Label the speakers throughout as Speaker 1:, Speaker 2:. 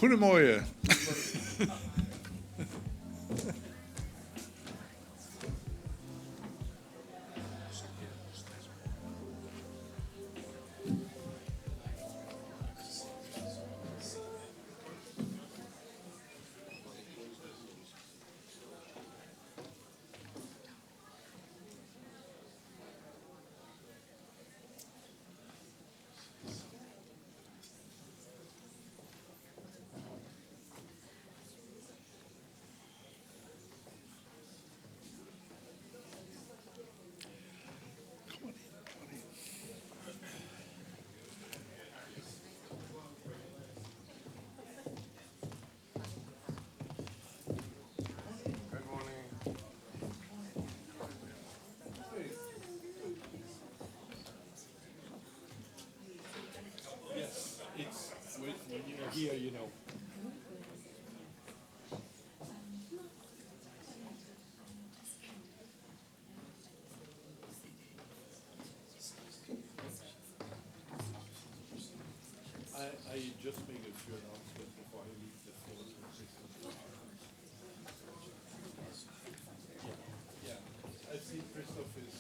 Speaker 1: Goedemorgen.
Speaker 2: Here, you know. I just make a few announcements before I leave the floor. Yeah, I see Kristof is.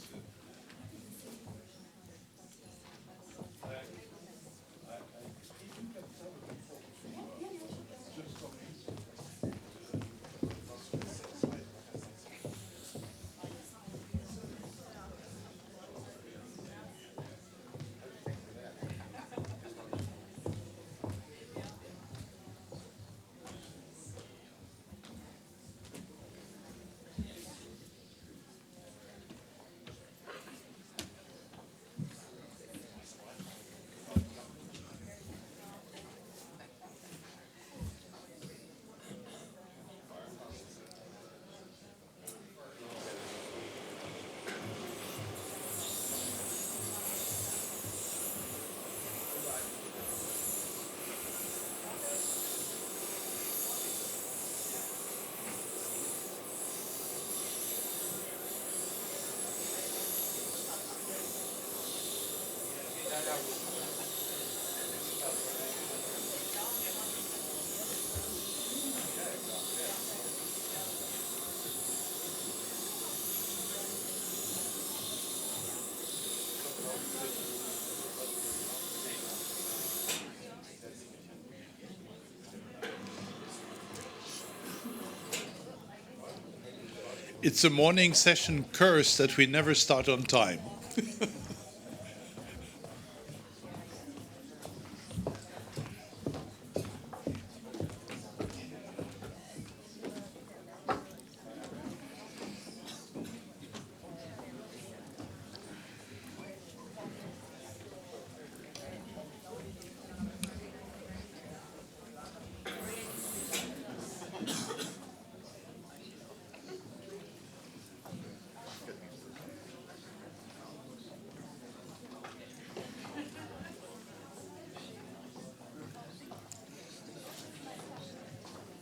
Speaker 1: It's a morning session curse that we never start on time.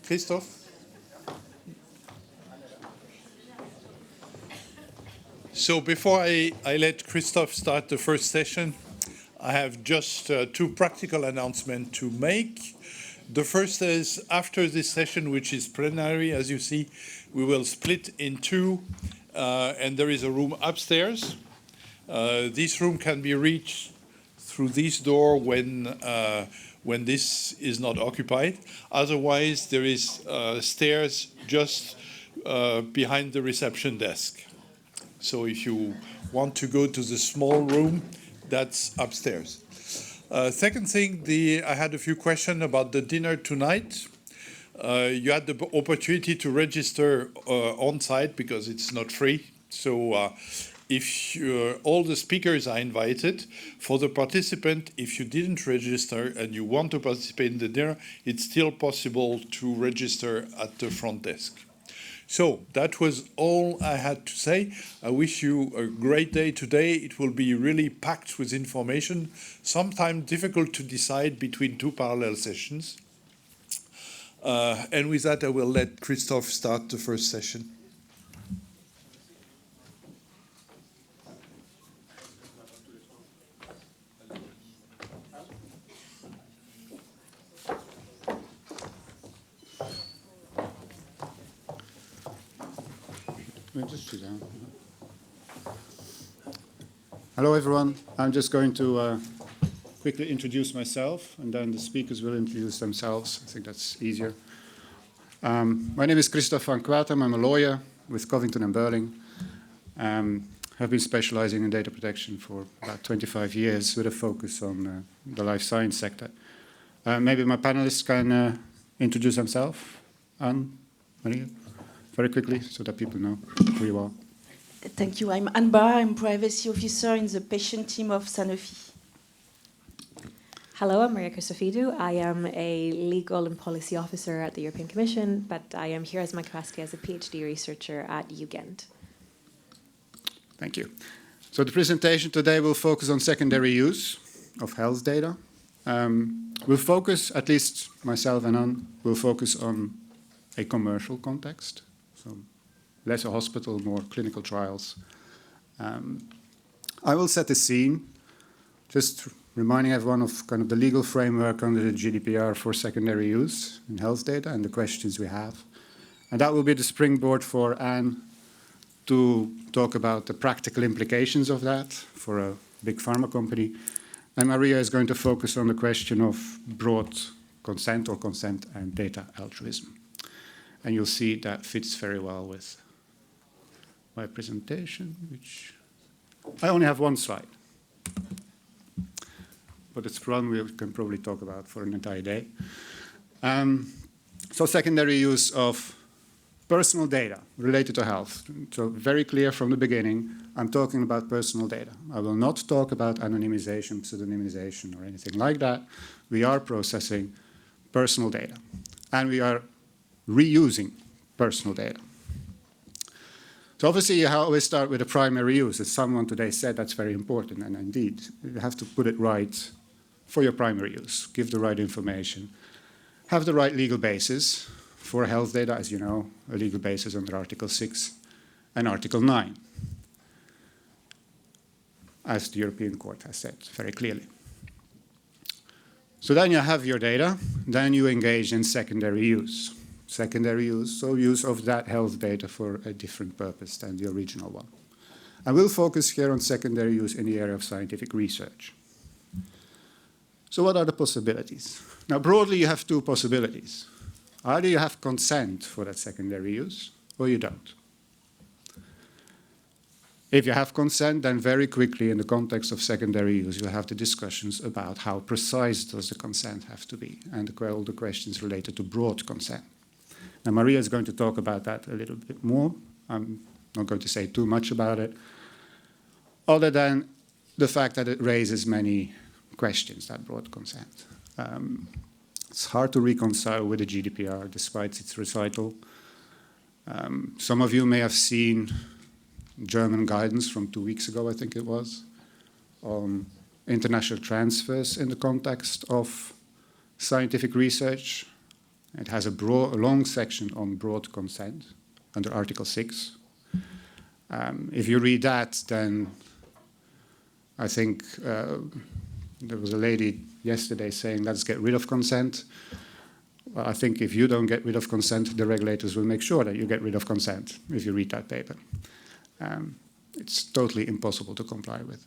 Speaker 1: Kristof? So before I let Kristof start the first session, I have just two practical announcements to make. The first is after this session, which is plenary, as you see, we will split in two, and there is a room upstairs. This room can be reached through this door when this is not occupied. Otherwise, there is stairs just behind the reception desk. So if you want to go to the small room, that's upstairs. Second thing, I had a few questions about the dinner tonight. You had the opportunity to register on site because it's not free. So if all the speakers are invited, for the participant, if you didn't register and you want to participate in the dinner, it's still possible to register at the front desk. So that was all I had to say. I wish you a great day today. It will be really packed with information, sometimes difficult to decide between two parallel sessions. And with that, I will let Kristof start the first session.
Speaker 3: just sit down. Hello, everyone. I'm just going to quickly introduce myself, and then the speakers will introduce themselves. I think that's easier. My name is Kristof van Quathem. I'm a lawyer with Covington and Burling. I've been specializing in data protection for about 25 years with a focus on the life science sector. Maybe my panelists can introduce themselves. Anne, Maria, very quickly so that people know who you are.
Speaker 4: Thank you. I'm Anne Bahr. I'm privacy officer in the patient team of Sanofi.
Speaker 5: Hello, I'm Maria Christofidou. I am a legal and policy officer at the European Commission, but I am here as my capacity as a PhD researcher at U-GENT.
Speaker 3: Thank you. So the presentation today will focus on secondary use of health data. We'll focus, at least myself and Anne, will focus on a commercial context. So less a hospital, more clinical trials. I will set the scene, just reminding everyone of kind of the legal framework under the GDPR for secondary use in health data and the questions we have. And that will be the springboard for Anne to talk about the practical implications of that for a big pharma company. And Maria is going to focus on the question of broad consent or consent and data altruism. And you'll see that fits very well with my presentation, which I only have one slide. But it's one we can probably talk about for an entire day. So secondary use of personal data related to health. So very clear from the beginning, I'm talking about personal data. I will not talk about anonymization, pseudonymization, or anything like that. We are processing personal data. And we are reusing personal data. So obviously you always start with a primary use. As someone today said, that's very important. And indeed, you have to put it right for your primary use. Give the right information. Have the right legal basis. For health data, as you know, a legal basis under Article 6 and Article 9, as the European Court has said very clearly. So then you have your data, then you engage in secondary use. Secondary use, so use of that health data for a different purpose than the original one. And we'll focus here on secondary use in the area of scientific research. So what are the possibilities? Now, broadly, you have two possibilities. Either you have consent for that secondary use, or you don't. If you have consent, then very quickly in the context of secondary use, you'll have the discussions about how precise does the consent have to be, and all the questions related to broad consent. Now, Maria is going to talk about that a little bit more. I'm not going to say too much about it, other than the fact that it raises many questions, that broad consent. It's hard to reconcile with the GDPR, despite its recital. Some of you may have seen German guidance from 2 weeks ago, I think it was, on international transfers in the context of scientific research. It has a long section on broad consent under Article 6. If you read that, then I think there was a lady yesterday saying, let's get rid of consent. Well, I think if you don't get rid of consent, the regulators will make sure that you get rid of consent if you read that paper. It's totally impossible to comply with.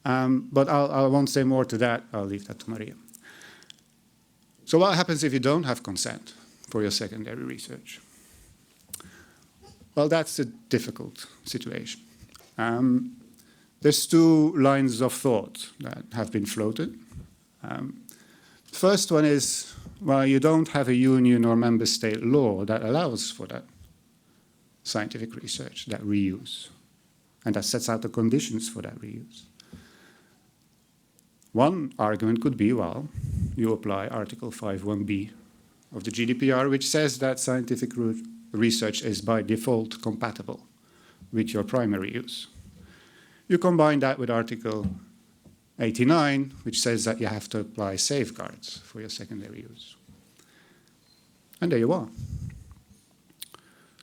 Speaker 3: But I won't say more to that. I'll leave that to Maria. So what happens if you don't have consent for your secondary research? Well, that's a difficult situation. There's two lines of thought that have been floated. First one is, well, you don't have a union or member state law that allows for that scientific research, that reuse, and that sets out the conditions for that reuse. One argument could be, well, you apply Article 5.1b of the GDPR, which says that scientific research is by default compatible with your primary use. You combine that with Article 89, which says that you have to apply safeguards for your secondary use. And there you are.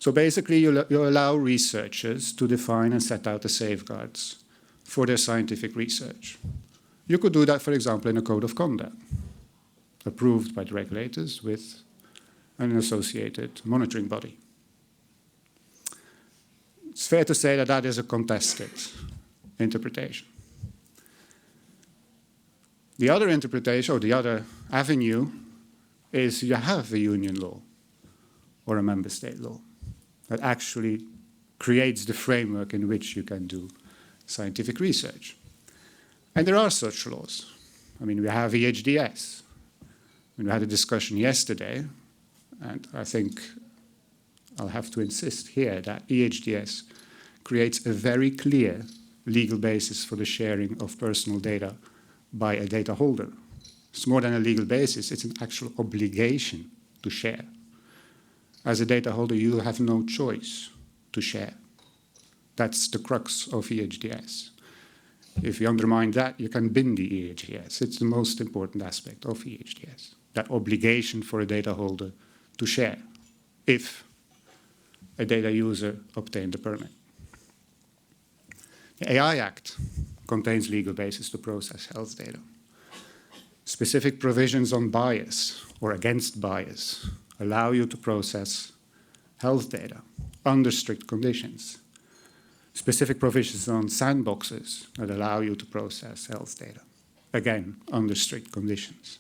Speaker 3: So basically, you allow researchers to define and set out the safeguards for their scientific research. You could do that, for example, in a code of conduct, approved by the regulators with an associated monitoring body. It's fair to say that that is a contested interpretation. The other interpretation, or the other avenue, is you have a union law or a member state law that actually creates the framework in which you can do scientific research. And there are such laws. I mean, we have EHDS. We had a discussion yesterday, and I think I'll have to insist here that EHDS creates a very clear legal basis for the sharing of personal data by a data holder. It's more than a legal basis, it's an actual obligation to share. As a data holder, you have no choice to share. That's the crux of EHDS. If you undermine that, you can bin the EHDS. It's the most important aspect of EHDS, that obligation for a data holder to share if a data user obtained the permit. The AI Act contains legal basis to process health data. Specific provisions on bias or against bias allow you to process health data under strict conditions. Specific provisions on sandboxes that allow you to process health data, again, under strict conditions.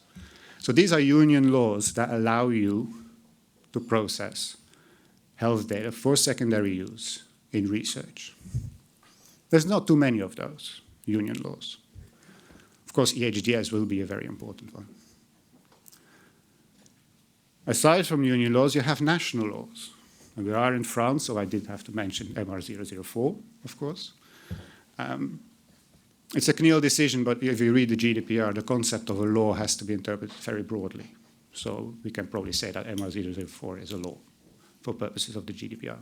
Speaker 3: So these are union laws that allow you to process health data for secondary use in research. There's not too many of those union laws. Of course, EHDS will be a very important one. Aside from union laws, you have national laws. And we are in France, so I did have to mention MR004, of course. It's a CNIL decision, but if you read the GDPR, the concept of a law has to be interpreted very broadly. So we can probably say that MR004 is a law for purposes of the GDPR.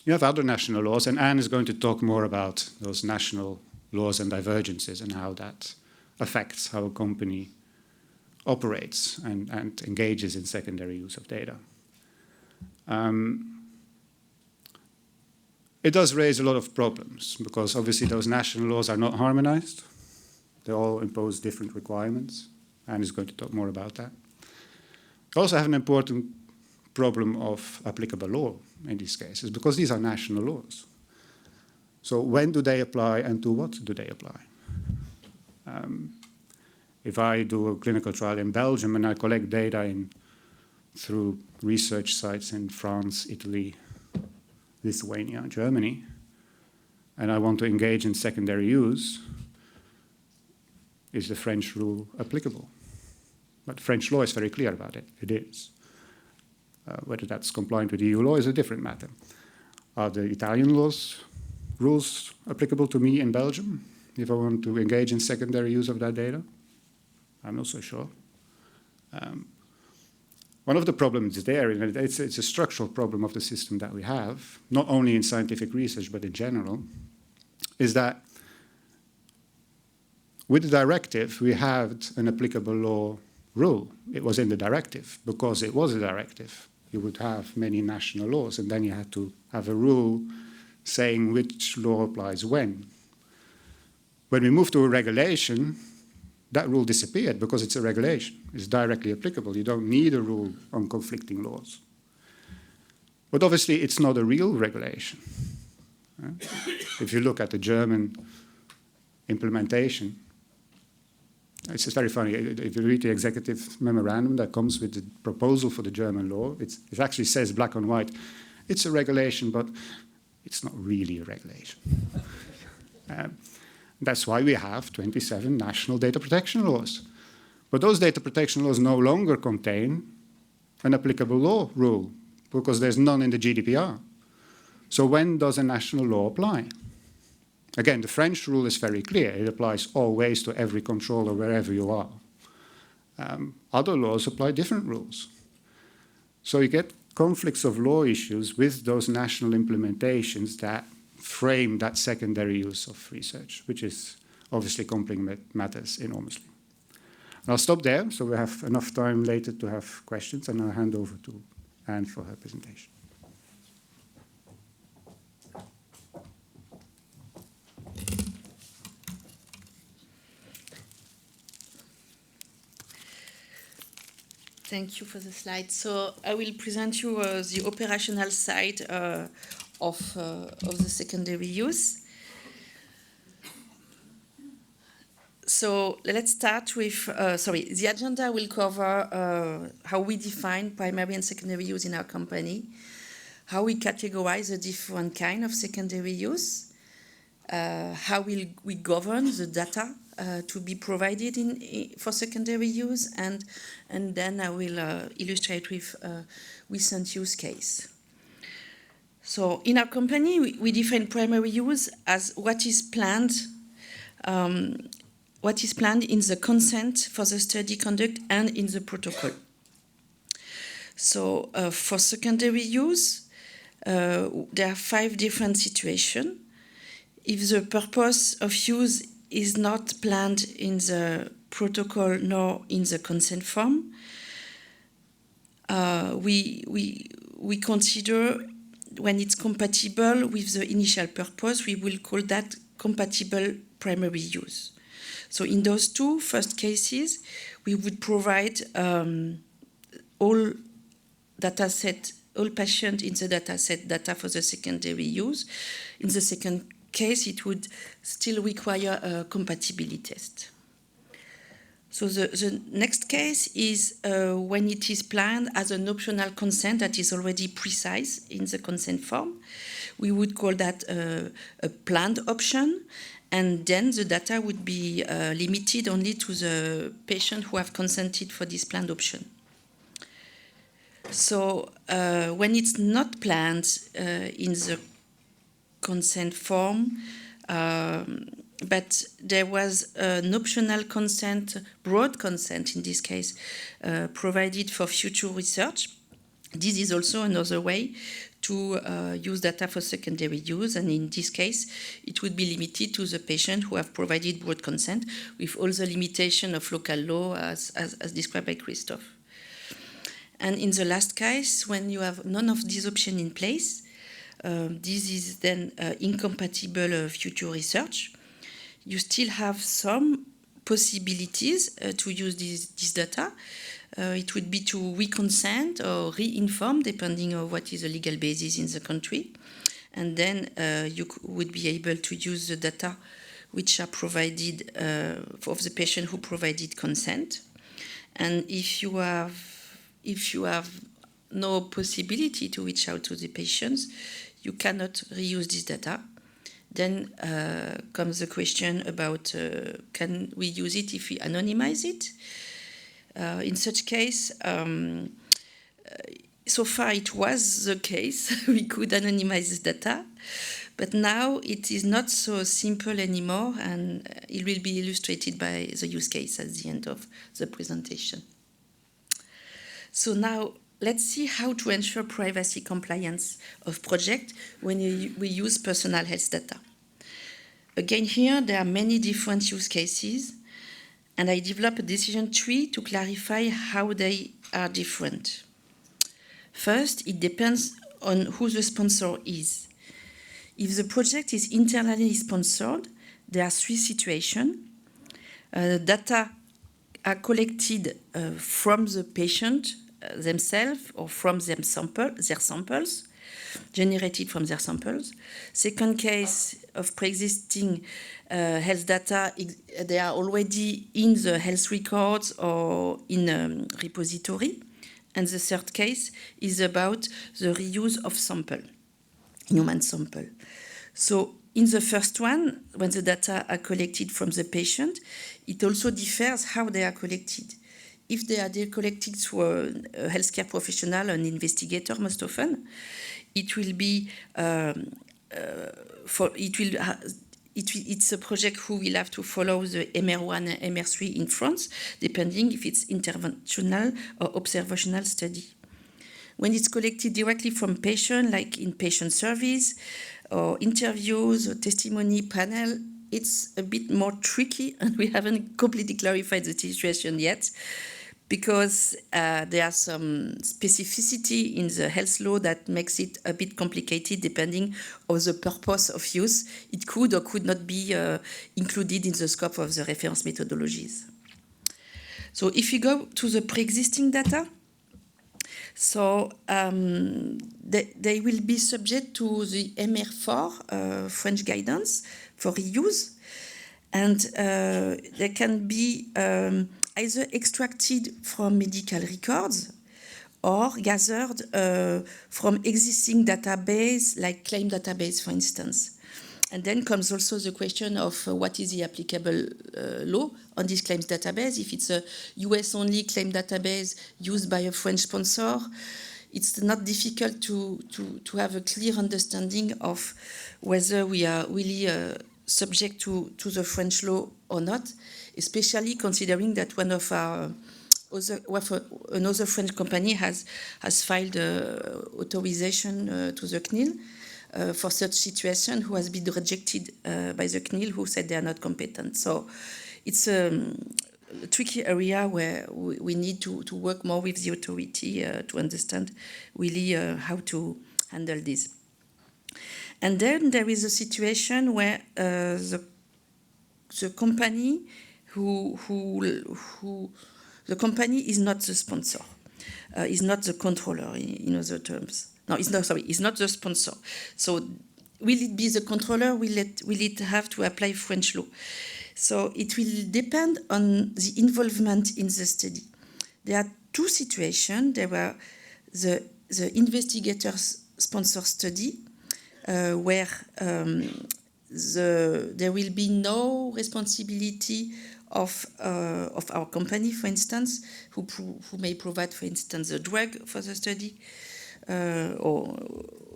Speaker 3: You have other national laws, and Anne is going to talk more about those national laws and divergences and how that affects how a company operates and engages in secondary use of data. It does raise a lot of problems because obviously those national laws are not harmonized. They all impose different requirements. Anne is going to talk more about that. We also have an important problem of applicable law in these cases because these are national laws. So when do they apply and to what do they apply? If I do a clinical trial in Belgium and I collect data through research sites in France, Italy, Lithuania, Germany, and I want to engage in secondary use, is the French rule applicable? But French law is very clear about it. It is. Whether that's compliant with EU law is a different matter. Are the Italian rules applicable to me in Belgium if I want to engage in secondary use of that data? I'm not so sure. One of the problems there, and it's a structural problem of the system that we have, not only in scientific research but in general, is that with the directive we had an applicable law rule. It was in the directive. Because it was a directive, you would have many national laws, and then you had to have a rule saying which law applies when. When we moved to a regulation, that rule disappeared because it's a regulation. It's directly applicable. You don't need a rule on conflicting laws. But obviously, it's not a real regulation. If you look at the German implementation, it's just very funny. If you read the executive memorandum that comes with the proposal for the German law, it actually says black on white, it's a regulation, but it's not really a regulation. That's why we have 27 national data protection laws. But those data protection laws no longer contain an applicable law rule because there's none in the GDPR. So when does a national law apply? Again, the French rule is very clear. It applies always to every controller wherever you are. Other laws apply different rules. So you get conflicts of law issues with those national implementations that frame that secondary use of research, which is obviously complicating matters enormously. And I'll stop there, so we have enough time later to have questions, and I'll hand over to Anne for her presentation.
Speaker 4: Thank you for the slide. So I will present you the operational side of the secondary use. So let's start with, the agenda will cover how we define primary and secondary use in our company, how we categorize the different kind of secondary use, how we govern the data to be provided for secondary use, and then I will illustrate with recent use case. So in our company, we define primary use as what is planned in the consent for the study conduct and in the protocol. So for secondary use, there are 5 different situations. If the purpose of use is not planned in the protocol nor in the consent form, we consider when it's compatible with the initial purpose, we will call that compatible primary use. So in those 2 first cases, we would provide all patients in the dataset data for the secondary use. In the second case, it would still require a compatibility test. So the next case is when it is planned as an optional consent that is already precise in the consent form. We would call that a planned option, and then the data would be limited only to the patient who have consented for this planned option. So when it's not planned in the consent form, but there was an optional consent, broad consent in this case, provided for future research. This is also another way to use data for secondary use, and in this case, it would be limited to the patient who have provided broad consent with all the limitation of local law as described by Kristof. And in the last case, when you have none of these options in place, this is then incompatible future research. You still have some possibilities to use this data. It would be to re-consent or re-inform, depending on what is the legal basis in the country. And then you would be able to use the data which are provided for the patient who provided consent. And if you have no possibility to reach out to the patients, you cannot reuse this data. Then comes the question about can we use it if we anonymize it? In such case, so far it was the case, we could anonymize this data, but now it is not so simple anymore, and it will be illustrated by the use case at the end of the presentation. So now let's see how to ensure privacy compliance of project when we use personal health data. Again, here there are many different use cases, and I developed a decision tree to clarify how they are different. First, it depends on who the sponsor is. If the project is internally sponsored, there are 3 situations. Data are collected from the patient themselves or from their samples, generated from their samples. Second case of pre-existing health data, they are already in the health records or in a repository. And the third case is about the reuse of sample, human sample. So in the first one, when the data are collected from the patient, it also differs how they are collected. If they are collected through a healthcare professional, an investigator most often, it will be it's a project who will have to follow the MR1 and MR3 in France, depending if it's interventional or observational study. When it's collected directly from patient, like in patient surveys or interviews or testimony panel, it's a bit more tricky, and we haven't completely clarified the situation yet, because there are some specificity in the health law that makes it a bit complicated depending on the purpose of use. It could or could not be included in the scope of the reference methodologies. So if you go to the pre-existing data, So they will be subject to the MR4 French guidance for reuse, and they can be either extracted from medical records or gathered from existing database, like claim database, for instance. And then comes also the question of what is the applicable law on this claims database. If it's a US-only claim database used by a French sponsor, it's not difficult to have a clear understanding of whether we are really subject to the French law or not, especially considering that one of our another French company has filed authorization to the CNIL for such situation, who has been rejected by the CNIL, who said they are not competent. So it's a tricky area where we need to work more with the authority to understand really how to handle this. And then there is a situation where the company the company is not the sponsor, is not the controller, in other terms. No, it's not, sorry, it's not the sponsor. So will it be the controller? Will it have to apply French law? So it will depend on the involvement in the study. There are two situations. There were the investigator's sponsor study, where there will be no responsibility of our company, for instance, who may provide, for instance, the drug for the study, or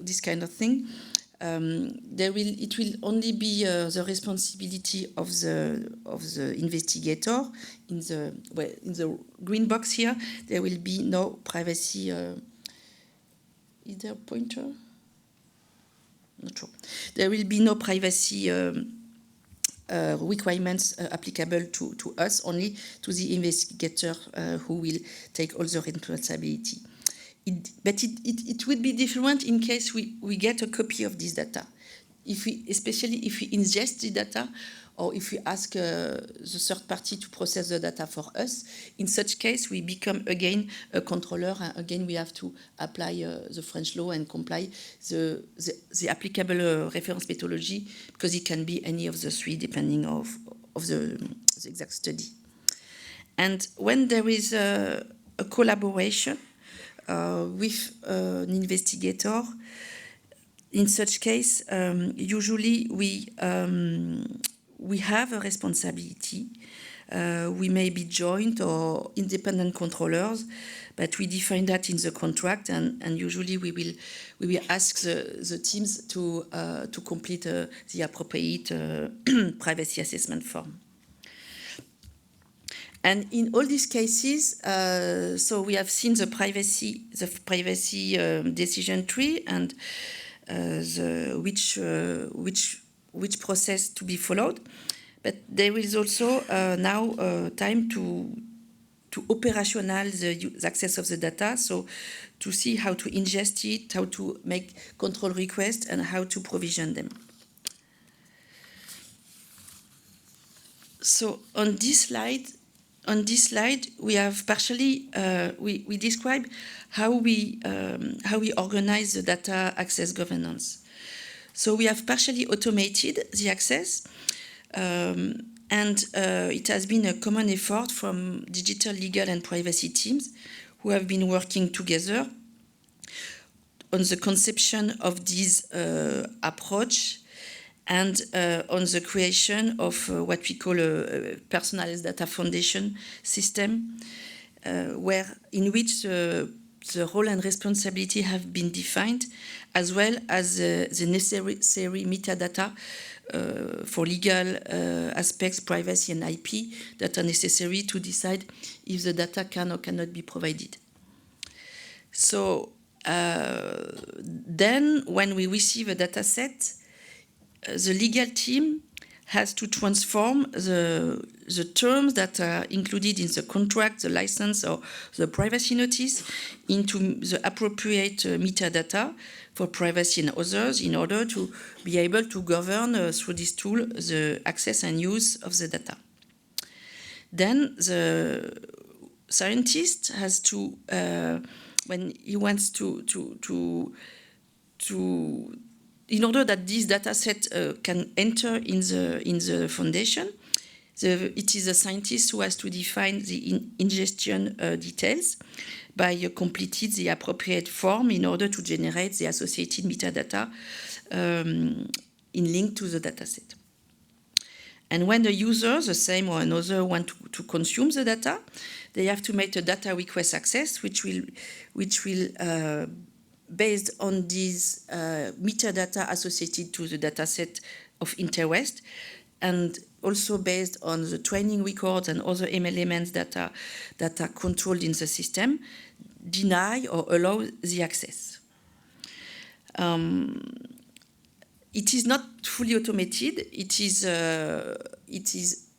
Speaker 4: this kind of thing. It will only be the responsibility of the investigator. In the green box here, there will be no privacy. Is there a pointer? Not sure. There will be no privacy requirements applicable to us, only to the investigator who will take all the responsibility. But it would be different in case we get a copy of this data. Especially if we ingest the data, or if we ask the third party to process the data for us. In such case, we become again a controller, and again we have to apply the French law and comply the applicable reference methodology, because it can be any of the three depending of the exact study. And when there is a collaboration with an investigator, in such case, usually we have a responsibility. We may be joint or independent controllers, but we define that in the contract, and usually we will ask the teams to complete the appropriate privacy assessment form. And in all these cases, so we have seen the privacy decision tree and which process to be followed, but there is also now time to operationalize the access of the data, so to see how to ingest it, how to make control requests, and how to provision them. So on this slide, we have partially we describe how we organize the data access governance. So we have partially automated the access, and it has been a common effort from digital, legal, and privacy teams who have been working together on the conception of this approach, and on the creation of what we call a personalized data foundation system, in which the role and responsibility have been defined, as well as the necessary metadata for legal aspects, privacy and IP, that are necessary to decide if the data can or cannot be provided. So then when we receive a data set, the legal team has to transform the terms that are included in the contract, the license, or the privacy notice into the appropriate metadata for privacy and others, in order to be able to govern through this tool the access and use of the data. Then the scientist has to, when he wants to in order that this data set can enter in the foundation, it is a scientist who has to define the ingestion details by completing the appropriate form in order to generate the associated metadata in link to the dataset. And when the user, the same or another, want to consume the data, they have to make a data request access, which will based on these metadata associated to the dataset of interest, and also based on the training records and other elements that are controlled in the system, deny or allow the access. It is not fully automated. It is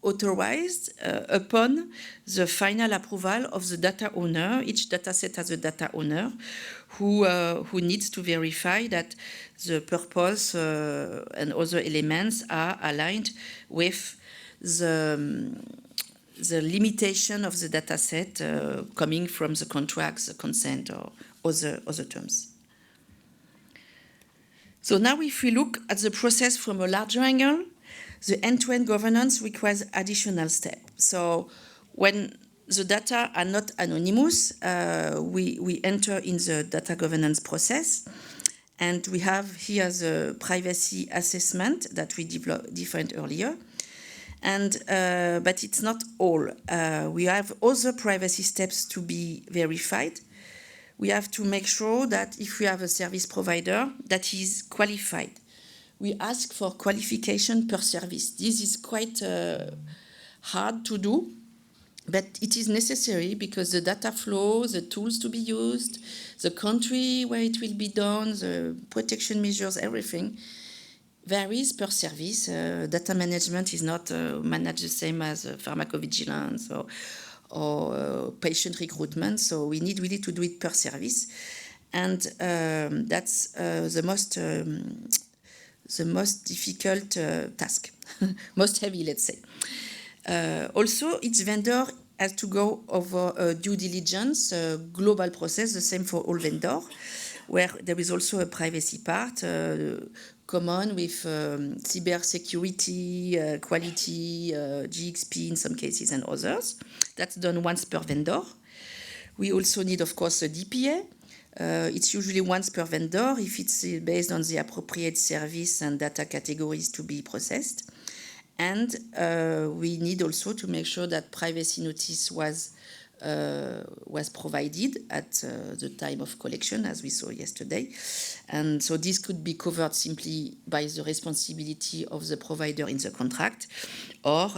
Speaker 4: authorized upon the final approval of the data owner. Each dataset has a data owner who needs to verify that the purpose and other elements are aligned with the limitation of the dataset coming from the contracts, the consent, or other terms. So now if we look at the process from a larger angle, the end-to-end governance requires additional steps. So when the data are not anonymous, we enter in the data governance process, and we have here the privacy assessment that we defined earlier. And but it's not all. We have other privacy steps to be verified. We have to make sure that if we have a service provider, that he is qualified. We ask for qualification per service. This is quite hard to do, but it is necessary because the data flow, the tools to be used, the country where it will be done, the protection measures, everything varies per service. Data management is not managed the same as pharmacovigilance or patient recruitment, so we need really to do it per service, and that's the most difficult task, most heavy, let's say. Also, each vendor has to go over a due diligence, a global process, the same for all vendors, where there is also a privacy part common with cybersecurity, quality, GXP in some cases and others. That's done once per vendor. We also need, of course, a DPA. It's usually once per vendor if it's based on the appropriate service and data categories to be processed. And we need also to make sure that privacy notice was provided at the time of collection, as we saw yesterday. And so this could be covered simply by the responsibility of the provider in the contract, or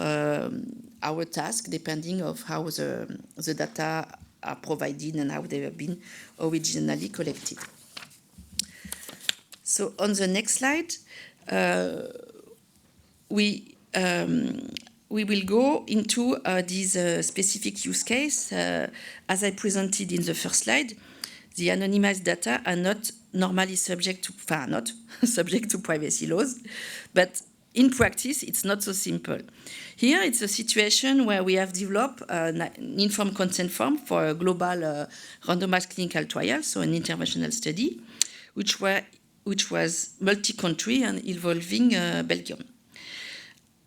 Speaker 4: our task, depending on how the data are provided and how they have been originally collected. So on the next slide, we will go into this specific use case. As I presented in the first slide, the anonymized data are not normally subject to privacy laws, but in practice, it's not so simple. Here, it's a situation where we have developed an informed consent form for a global randomized clinical trial, so an interventional study, which was multi-country and involving Belgium.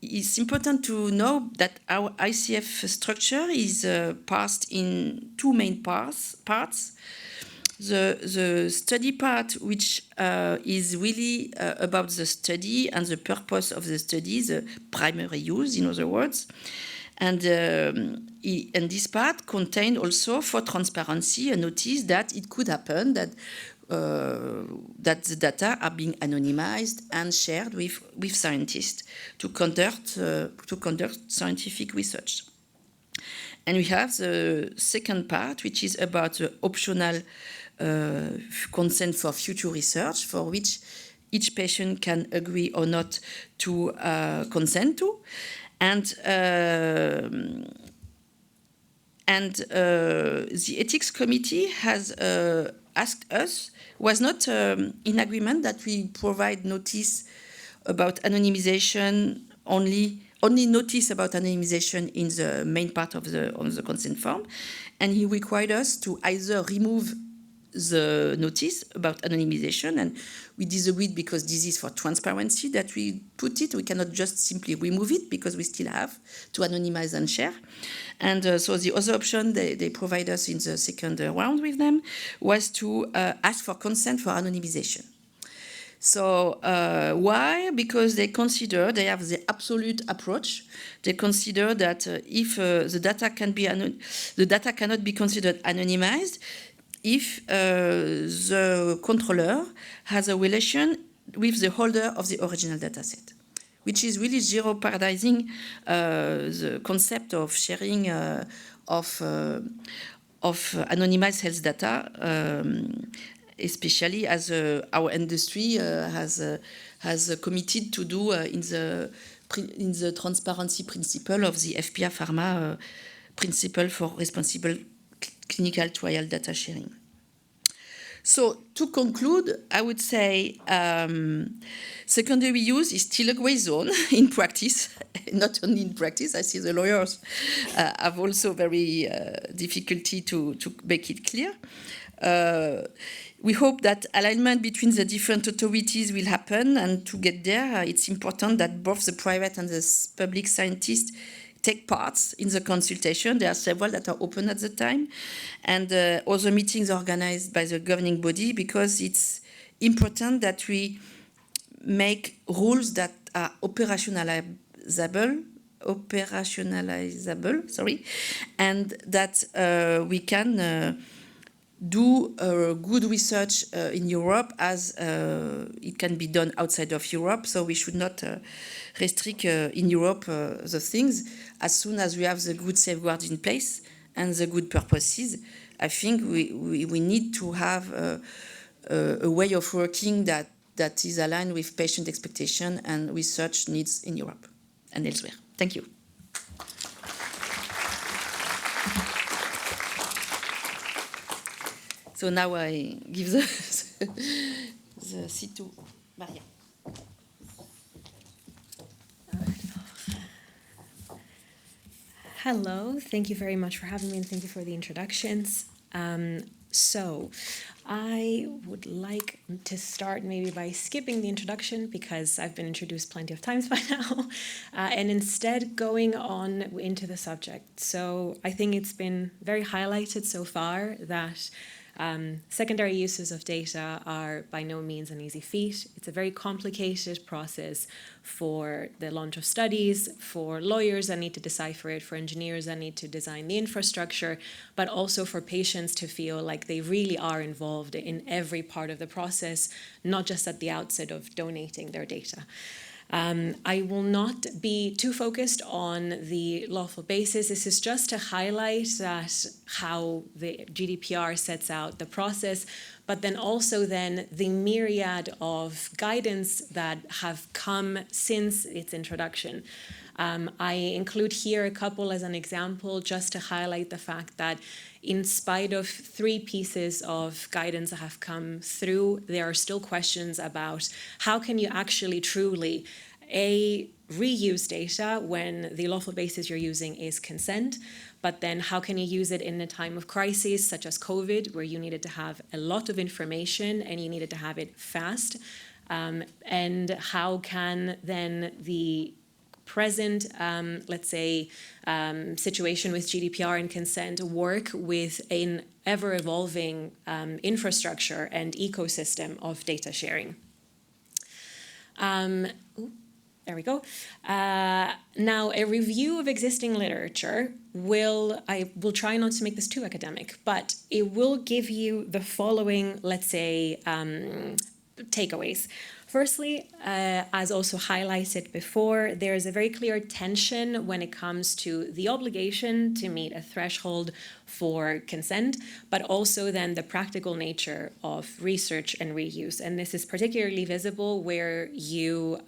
Speaker 4: It's important to know that our ICF structure is parsed in two main parts. The study part, which is really about the study and the purpose of the study, the primary use, in other words. And this part contained also, for transparency, a notice that it could happen that the data are being anonymized and shared with scientists to conduct scientific research. And we have the second part, which is about the optional consent for future research, for which each patient can agree or not to consent to. And the ethics committee has asked us, was not in agreement that we provide notice about anonymization, only notice about anonymization in the main part of the consent form, and he required us to either remove the notice about anonymization, and we disagreed because this is for transparency that we put it. We cannot just simply remove it because we still have to anonymize and share. And so the other option they provide us in the second round with them was to ask for consent for anonymization. So why? Because they consider, they have the absolute approach. They consider that if the data cannot be considered anonymized if the controller has a relation with the holder of the original dataset, which is really jeopardizing the concept of sharing of anonymized health data, especially as our industry has committed to do in the transparency principle of the FPA Pharma principle for responsible clinical trial data sharing. So to conclude, I would say secondary use is still a gray zone in practice, not only in practice. I see the lawyers have also very difficulty to make it clear. We hope that alignment between the different authorities will happen, and to get there, it's important that both the private and the public scientists take parts in the consultation. There are several that are open at the time, and other meetings organized by the governing body, because it's important that we make rules that are operationalizable, and that we can do good research in Europe as it can be done outside of Europe. So we should not restrict in Europe the things. As soon as we have the good safeguards in place and the good purposes, I think we need to have a way of working that is aligned with patient expectation and research needs in Europe and elsewhere. Thank you. So now I give the seat to Maria.
Speaker 5: Hello, thank you very much for having me, and thank you for the introductions. So I would like to start maybe by skipping the introduction, because I've been introduced plenty of times by now, and instead going on into the subject. So I think it's been very highlighted so far that secondary uses of data are by no means an easy feat. It's a very complicated process for the launch of studies, for lawyers that need to decipher it, for engineers that need to design the infrastructure, but also for patients to feel like they really are involved in every part of the process, not just at the outset of donating their data. I will not be too focused on the lawful basis. This is just to highlight that how the GDPR sets out the process, but then also then the myriad of guidance that have come since its introduction. I include here a couple as an example, just to highlight the fact that in spite of 3 pieces of guidance that have come through, there are still questions about how can you actually truly reuse data when the lawful basis you're using is consent, but then how can you use it in a time of crisis such as COVID, where you needed to have a lot of information and you needed to have it fast, and how can then the present, let's say, situation with GDPR and consent work with an ever-evolving infrastructure and ecosystem of data sharing. There we go. Now, a review of existing literature I will try not to make this too academic, but it will give you the following, let's say, takeaways. Firstly, as also highlighted before, there is a very clear tension when it comes to the obligation to meet a threshold for consent, but also then the practical nature of research and reuse. And this is particularly visible where you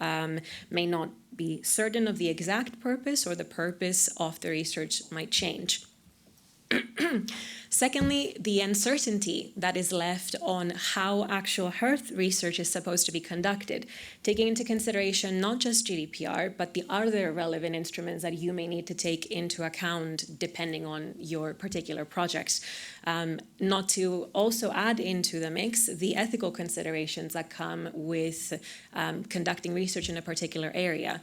Speaker 5: may not be certain of the exact purpose, or the purpose of the research might change. Secondly, the uncertainty that is left on how actual health research is supposed to be conducted, taking into consideration not just GDPR, but the other relevant instruments that you may need to take into account depending on your particular project. Not to also add into the mix the ethical considerations that come with conducting research in a particular area.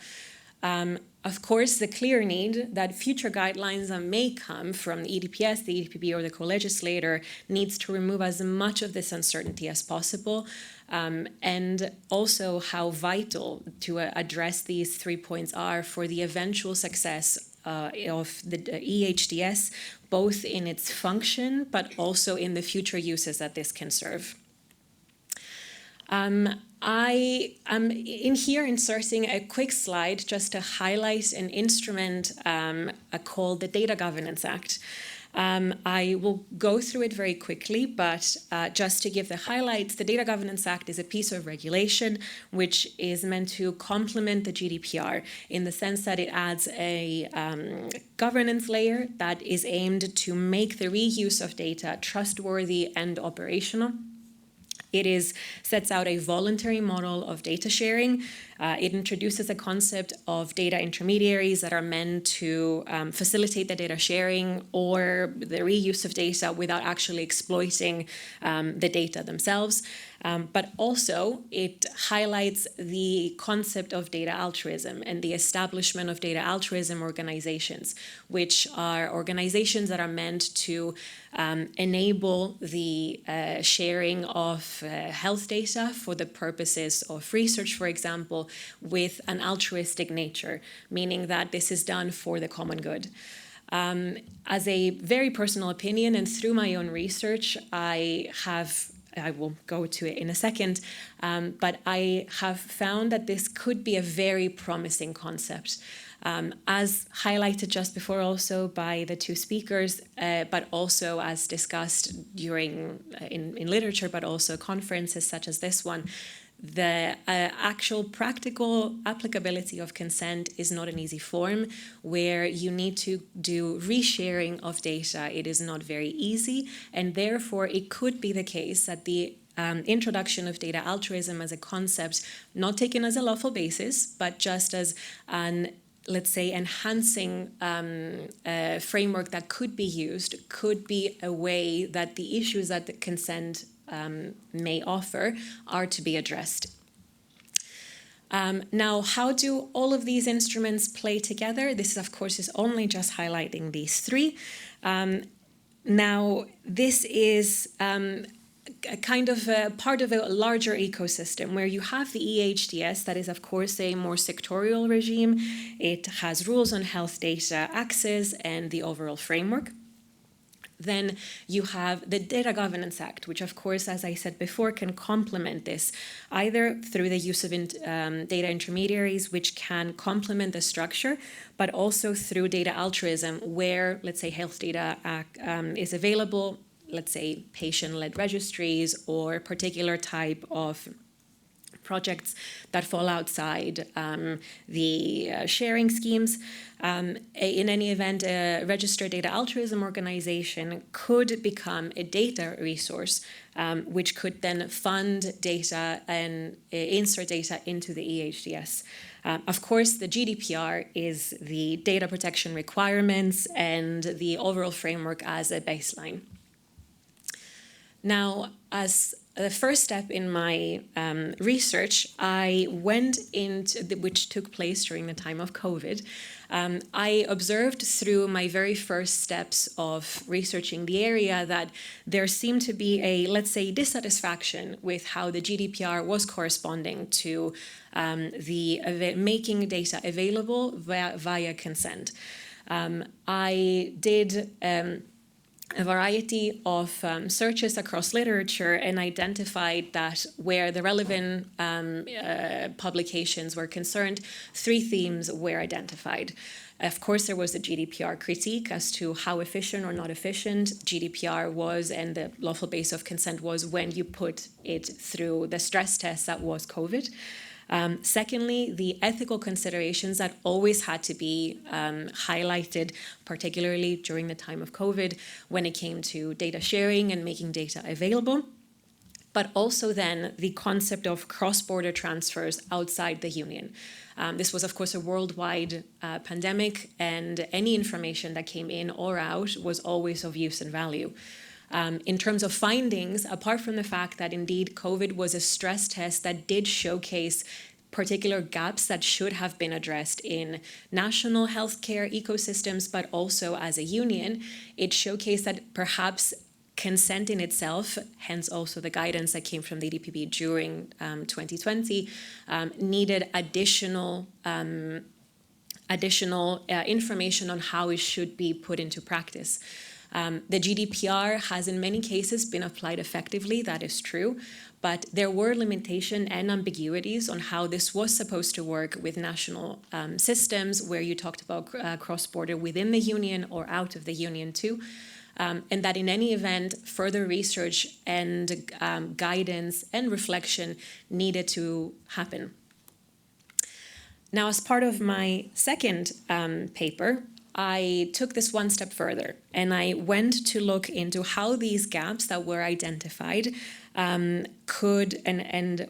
Speaker 5: Of course, the clear need that future guidelines that may come from the EHDPS, the EHDPB, or the co-legislator needs to remove as much of this uncertainty as possible, and also how vital to address these 3 points are for the eventual success of the EHDS, both in its function, but also in the future uses that this can serve. I am in here inserting a quick slide just to highlight an instrument called the Data Governance Act. I will go through it very quickly, but just to give the highlights, the Data Governance Act is a piece of regulation which is meant to complement the GDPR in the sense that it adds a governance layer that is aimed to make the reuse of data trustworthy and operational. It sets out a voluntary model of data sharing. It introduces a concept of data intermediaries that are meant to facilitate the data sharing or the reuse of data without actually exploiting the data themselves. But also it highlights the concept of data altruism and the establishment of data altruism organizations, which are organizations that are meant to enable the sharing of health data for the purposes of research, for example, with an altruistic nature, meaning that this is done for the common good. As a very personal opinion and through my own research, I will go to it in a second, but I have found that this could be a very promising concept. As highlighted just before also by the two speakers, but also as discussed during in literature, but also conferences such as this one, the actual practical applicability of consent is not an easy form where you need to do resharing of data. It is not very easy, and therefore it could be the case that the introduction of data altruism as a concept, not taken as a lawful basis, but just as an, let's say, enhancing framework that could be used, could be a way that the issues that the consent may offer are to be addressed. Now, how do all of these instruments play together? This, of course, is only just highlighting these three. Now, this is a kind of a part of a larger ecosystem where you have the EHDS, that is, of course, a more sectorial regime. It has rules on health data access and the overall framework. Then you have the Data Governance Act, which, of course, as I said before, can complement this, either through the use of data intermediaries, which can complement the structure, but also through data altruism, where, let's say, health data is available, let's say, patient-led registries or particular type of projects that fall outside the sharing schemes. In any event, a registered data altruism organization could become a data resource, which could then fund data and insert data into the EHDS. Of course, the GDPR is the data protection requirements and the overall framework as a baseline. Now, as the first step in my research, I went into, which took place during the time of COVID. I observed through my very first steps of researching the area that there seemed to be a, let's say, dissatisfaction with how the GDPR was corresponding to making data available via consent. I did a variety of searches across literature and identified that where the relevant publications were concerned, three themes were identified. Of course, there was the GDPR critique as to how efficient or not efficient GDPR was, and the lawful base of consent was when you put it through the stress test that was COVID. Secondly, the ethical considerations that always had to be highlighted, particularly during the time of COVID, when it came to data sharing and making data available. But also then the concept of cross-border transfers outside the Union. This was, of course, a worldwide pandemic, and any information that came in or out was always of use and value. In terms of findings, apart from the fact that indeed COVID was a stress test that did showcase particular gaps that should have been addressed in national healthcare ecosystems, but also as a union, it showcased that perhaps consent in itself, hence also the guidance that came from the EDPB during 2020, needed additional information on how it should be put into practice. The GDPR has in many cases been applied effectively, that is true, but there were limitations and ambiguities on how this was supposed to work with national systems, where you talked about cross-border within the union or out of the union too. And that in any event, further research and guidance and reflection needed to happen. Now, as part of my second paper, I took this one step further, and I went to look into how these gaps that were identified could and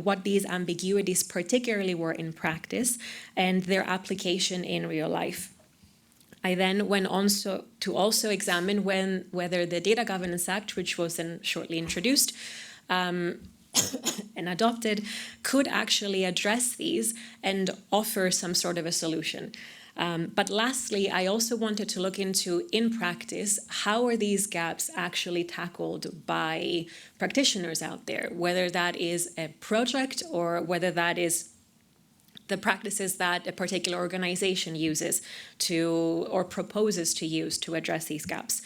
Speaker 5: what these ambiguities particularly were in practice and their application in real life. I then went on to also examine whether the Data Governance Act, which was then shortly introduced and adopted, could actually address these and offer some sort of a solution. But lastly, I also wanted to look into, in practice, how are these gaps actually tackled by practitioners out there, whether that is a project or whether that is the practices that a particular organization uses to or proposes to use to address these gaps.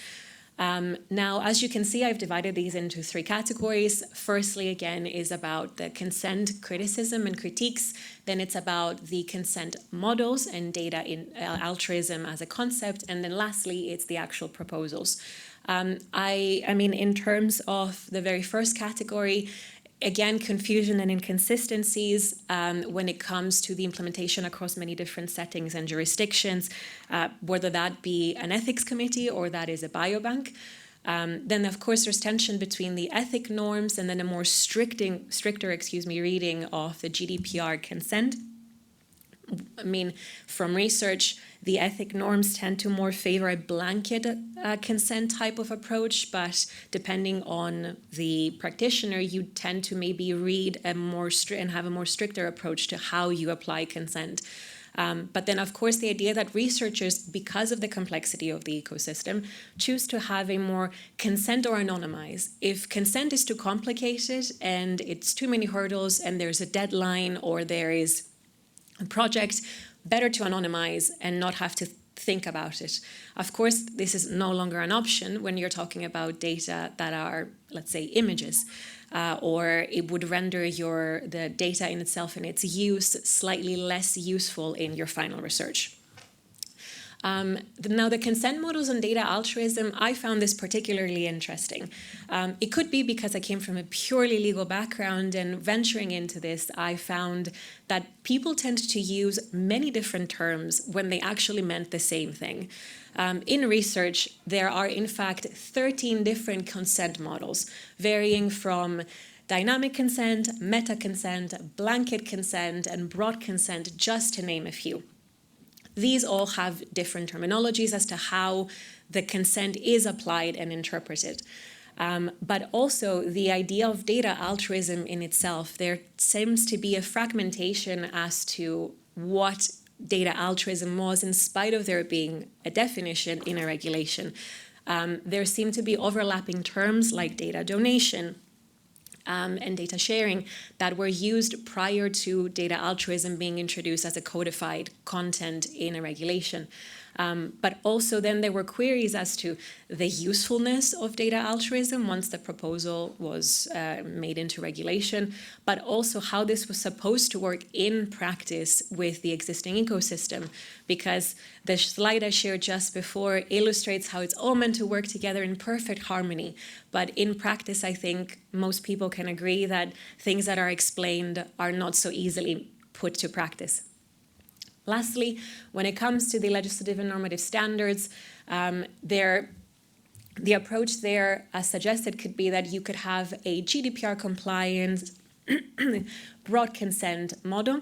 Speaker 5: Now, as you can see, I've divided these into three categories. Firstly, again, is about the consent criticism and critiques. Then it's about the consent models and data in altruism as a concept. And then lastly, it's the actual proposals. I mean, in terms of the very first category, again, confusion and inconsistencies when it comes to the implementation across many different settings and jurisdictions, whether that be an ethics committee or that is a biobank. Then, of course, there's tension between the ethic norms and then a more stricter reading of the GDPR consent. I mean, from research, the ethic norms tend to more favor a blanket consent type of approach, but depending on the practitioner, you tend to maybe read and have a more stricter approach to how you apply consent. But then, of course, the idea that researchers, because of the complexity of the ecosystem, choose to have a more consent or anonymize. If consent is too complicated and it's too many hurdles and there's a deadline or there is a project, better to anonymize and not have to think about it. Of course, this is no longer an option when you're talking about data that are, let's say, images, or it would render the data in itself and its use slightly less useful in your final research. Now, the consent models on data altruism, I found this particularly interesting. It could be because I came from a purely legal background, and venturing into this, I found that people tend to use many different terms when they actually meant the same thing. In research, there are in fact 13 different consent models, varying from dynamic consent, meta consent, blanket consent, and broad consent, just to name a few. These all have different terminologies as to how the consent is applied and interpreted. But also the idea of data altruism in itself, there seems to be a fragmentation as to what data altruism was, in spite of there being a definition in a regulation. There seem to be overlapping terms like data donation, and data sharing that were used prior to data altruism being introduced as a codified content in a regulation. But also then there were queries as to the usefulness of data altruism once the proposal was made into regulation, but also how this was supposed to work in practice with the existing ecosystem, because the slide I shared just before illustrates how it's all meant to work together in perfect harmony. But in practice, I think most people can agree that things that are explained are not so easily put to practice. Lastly, when it comes to the legislative and normative standards, the approach there, as suggested, could be that you could have a GDPR compliant broad consent model.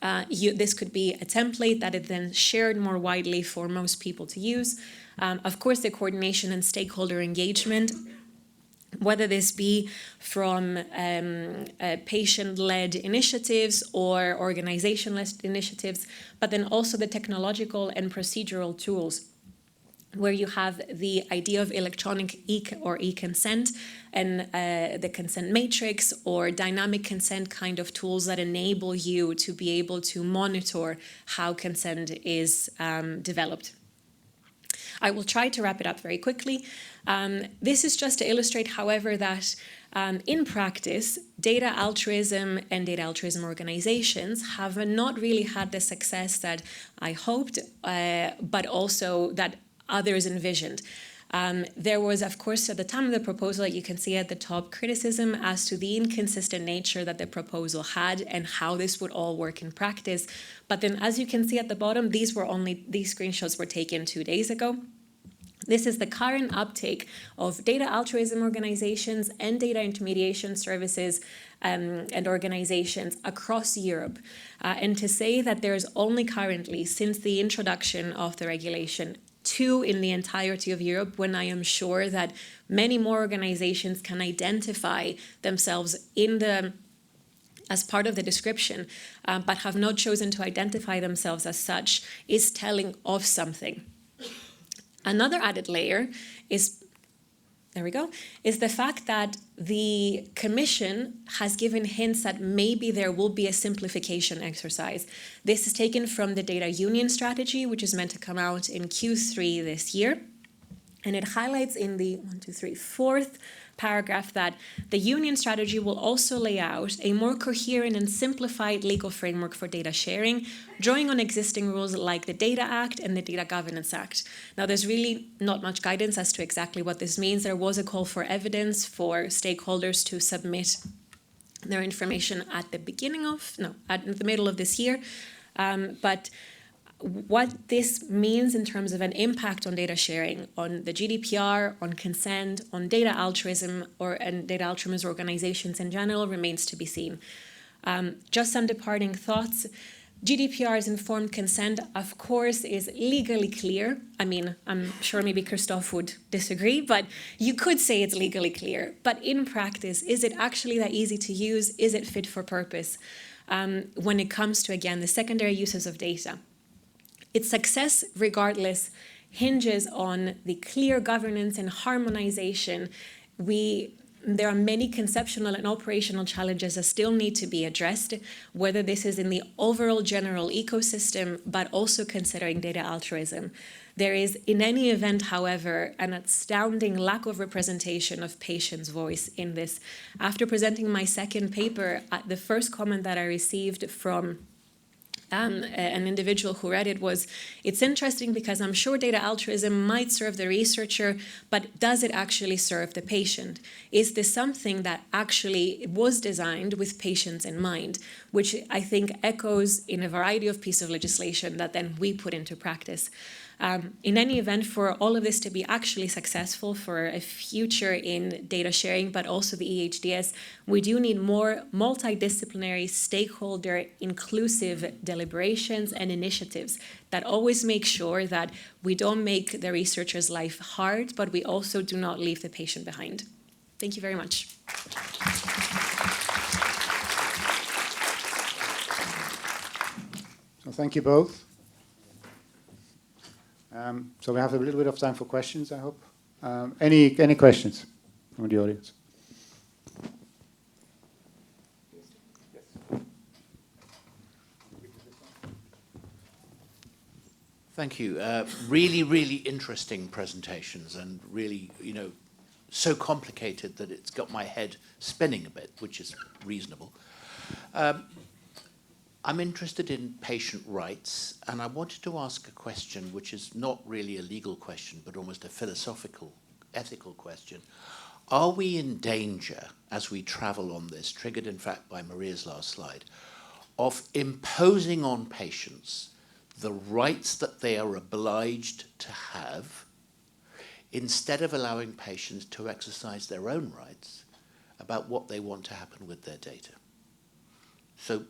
Speaker 5: This could be a template that is then shared more widely for most people to use. Of course, the coordination and stakeholder engagement, whether this be from patient-led initiatives or organization-led initiatives, but then also the technological and procedural tools, where you have the idea of electronic e-consent and the consent matrix or dynamic consent kind of tools that enable you to be able to monitor how consent is developed. I will try to wrap it up very quickly. This is just to illustrate, however, that in practice, data altruism and data altruism organizations have not really had the success that I hoped, but also that others envisioned. There was, of course, at the time of the proposal, you can see at the top, criticism as to the inconsistent nature that the proposal had and how this would all work in practice. But then, as you can see at the bottom, these screenshots were taken 2 days ago. This is the current uptake of data altruism organizations and data intermediation services and organizations across Europe. And to say that there's only currently, since the introduction of the regulation, 2 in the entirety of Europe, when I am sure that many more organizations can identify themselves as part of the description, but have not chosen to identify themselves as such, is telling of something. Another added layer is the fact that the Commission has given hints that maybe there will be a simplification exercise. This is taken from the Data Union Strategy, which is meant to come out in Q3 this year. And it highlights in the 4th paragraph that the Union Strategy will also lay out a more coherent and simplified legal framework for data sharing, drawing on existing rules like the Data Act and the Data Governance Act. Now, there's really not much guidance as to exactly what this means. There was a call for evidence for stakeholders to submit their information at the middle of this year. But what this means in terms of an impact on data sharing, on the GDPR, on consent, on data altruism, and data altruism organizations in general remains to be seen. Just some departing thoughts. GDPR's informed consent, of course, is legally clear. I mean, I'm sure maybe Kristof would disagree, but you could say it's legally clear. But in practice, is it actually that easy to use? Is it fit for purpose? When it comes to, again, the secondary uses of data. Its success, regardless, hinges on the clear governance and harmonization. There are many conceptual and operational challenges that still need to be addressed, whether this is in the overall general ecosystem, but also considering data altruism. There is, in any event, however, an astounding lack of representation of patients' voice in this. After presenting my second paper, the first comment that I received from an individual who read it was, it's interesting because I'm sure data altruism might serve the researcher, but does it actually serve the patient? Is this something that actually was designed with patients in mind, which I think echoes in a variety of pieces of legislation that then we put into practice. In any event, for all of this to be actually successful for a future in data sharing, but also the EHDS, we do need more multidisciplinary, stakeholder, inclusive deliberations and initiatives that always make sure that we don't make the researcher's life hard, but we also do not leave the patient behind. Thank you very much.
Speaker 3: So thank you both. So we have a little bit of time for questions, I hope. Any questions from the audience?
Speaker 6: Thank you. Really, really interesting presentations, and really, so complicated that it's got my head spinning a bit, which is reasonable. I'm interested in patient rights, and I wanted to ask a question which is not really a legal question, but almost a philosophical, ethical question. Are we in danger, as we travel on this, triggered in fact by Maria's last slide, of imposing on patients the rights that they are obliged to have, instead of allowing patients to exercise their own rights about what they want to happen with their data? So,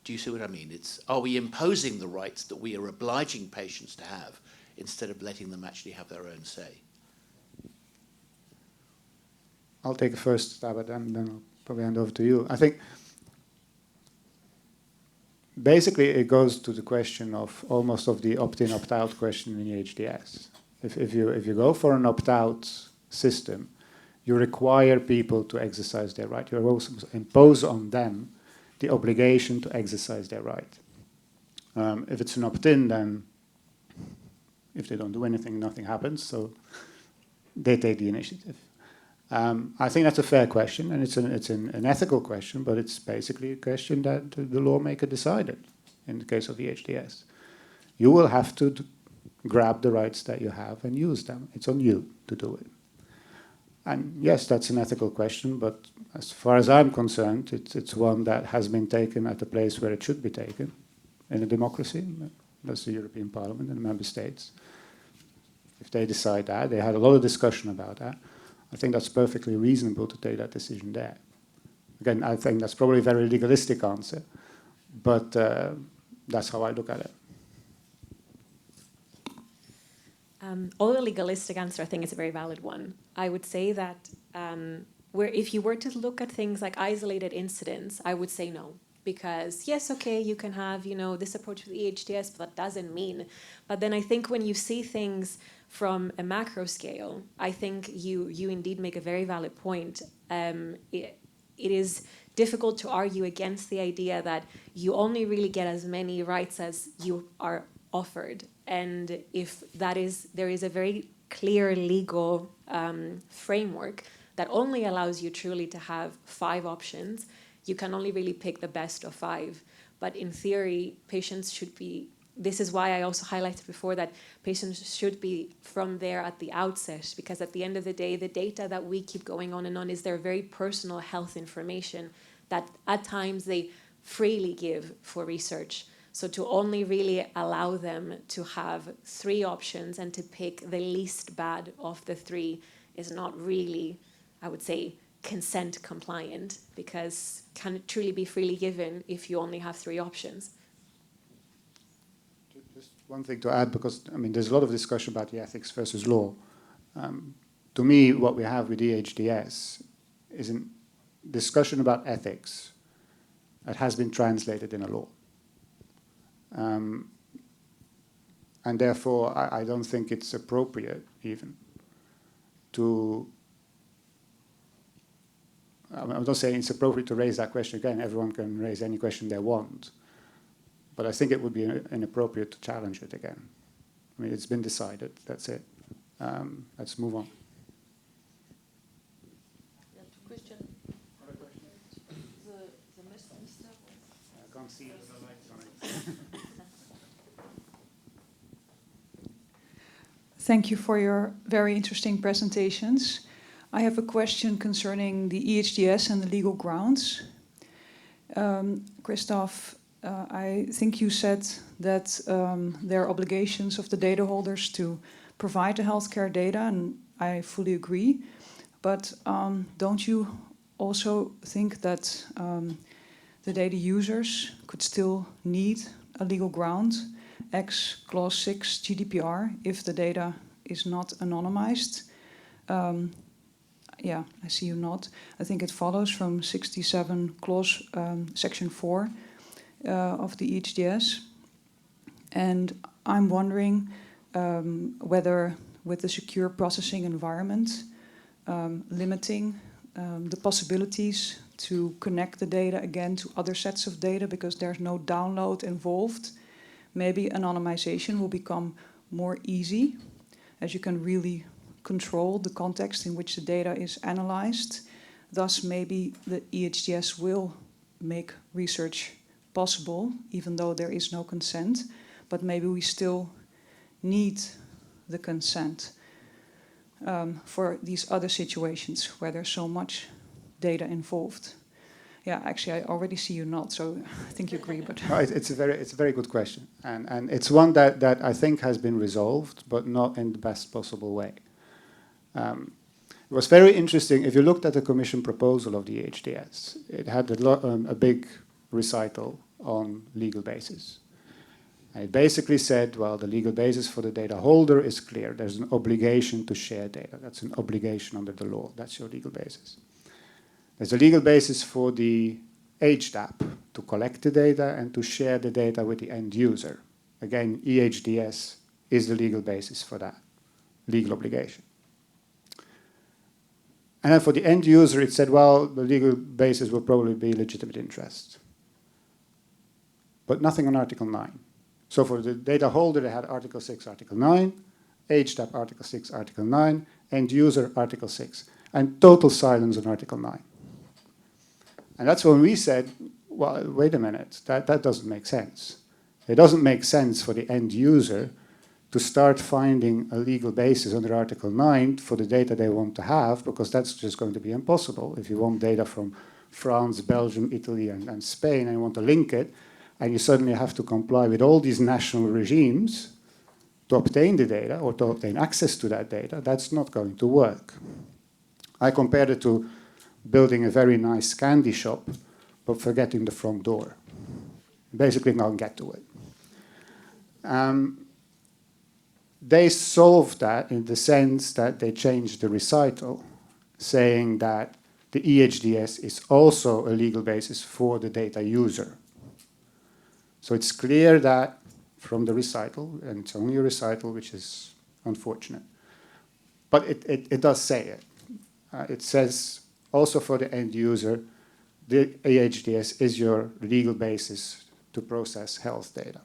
Speaker 6: do you see what I mean? Are we imposing the rights that we are obliging patients to have instead of letting them actually have their own say?
Speaker 3: I'll take a first stab at that, and then I'll probably hand over to you. I think basically it goes to the question of almost of the opt-in, opt-out question in EHDS. If you go for an opt-out system, you require people to exercise their right. You also impose on them the obligation to exercise their right. If it's an opt-in, then if they don't do anything, nothing happens, so they take the initiative. I think that's a fair question, and it's an ethical question, but it's basically a question that the lawmaker decided in the case of EHDS. You will have to grab the rights that you have and use them. It's on you to do it. And yes, that's an ethical question, but as far as I'm concerned, it's one that has been taken at the place where it should be taken in a democracy. That's the European Parliament and the member states. If they decide that, they had a lot of discussion about that. I think that's perfectly reasonable to take that decision there. Again, I think that's probably a very legalistic answer, but that's how I look at it.
Speaker 5: Although a legalistic answer, I think it's a very valid one. I would say that where if you were to look at things like isolated incidents, I would say no. Because yes, okay, you can have, this approach with EHDS, but that doesn't mean. But then I think when you see things from a macro scale, I think you indeed make a very valid point. It is difficult to argue against the idea that you only really get as many rights as you are offered. And if there is a very clear legal framework that only allows you truly to have 5 options, you can only really pick the best of 5. But in theory, patients should be, this is why I also highlighted before that patients should be from there at the outset, because at the end of the day, the data that we keep going on and on is their very personal health information that at times they freely give for research. So to only really allow them to have 3 options and to pick the least bad of the 3 is not really, I would say, consent compliant, because can it truly be freely given if you only have 3 options?
Speaker 3: Just one thing to add, because there's a lot of discussion about the ethics versus law. To me, what we have with EHDS is a discussion about ethics that has been translated in a law. And therefore, I don't think it's appropriate even to, I'm not saying it's appropriate to raise that question again. Everyone can raise any question they want. But I think it would be inappropriate to challenge it again. It's been decided. That's it. Let's move on. I can't see the lights on it.
Speaker 7: Thank you for your very interesting presentations. I have a question concerning the EHDS and the legal grounds. Kristof, I think you said that there are obligations of the data holders to provide the healthcare data, and I fully agree. But don't you also think that the data users could still need a legal ground, ex Clause 6 GDPR, if the data is not anonymized? Yeah, I see you nod. I think it follows from 67 clause, section 4 of the EHDS. And I'm wondering whether with the secure processing environment, limiting the possibilities to connect the data again to other sets of data because there's no download involved, maybe anonymization will become more easy, as you can really control the context in which the data is analyzed. Thus, maybe the EHDS will make research possible, even though there is no consent, but maybe we still need the consent for these other situations where there's so much data involved. Yeah, actually, I already see you nod, so I think you agree. But
Speaker 3: it's a very good question, and it's one that I think has been resolved, but not in the best possible way. It was very interesting. If you looked at the Commission proposal of the EHDS, it had a big recital on legal basis. And it basically said, well, the legal basis for the data holder is clear. There's an obligation to share data. That's an obligation under the law. That's your legal basis. There's a legal basis for the EHDAP to collect the data and to share the data with the end user. Again, EHDS is the legal basis for that legal obligation. And then for the end user, it said, well, the legal basis will probably be legitimate interest. But nothing on Article 9. So for the data holder, they had Article 6, Article 9, EHDAP, Article 6, Article 9, end user, Article 6, and total silence on Article 9. And that's when we said, well, wait a minute, that doesn't make sense. It doesn't make sense for the end user to start finding a legal basis under Article 9 for the data they want to have, because that's just going to be impossible. If you want data from France, Belgium, Italy, and Spain, and you want to link it, and you suddenly have to comply with all these national regimes to obtain the data or to obtain access to that data, that's not going to work. I compared it to building a very nice candy shop, but forgetting the front door. Basically, not get to it. They solved that in the sense that they changed the recital, saying that the EHDS is also a legal basis for the data user. So it's clear that from the recital, and it's only a recital, which is unfortunate, but it does say it. It says also for the end user, the EHDS is your legal basis to process health data.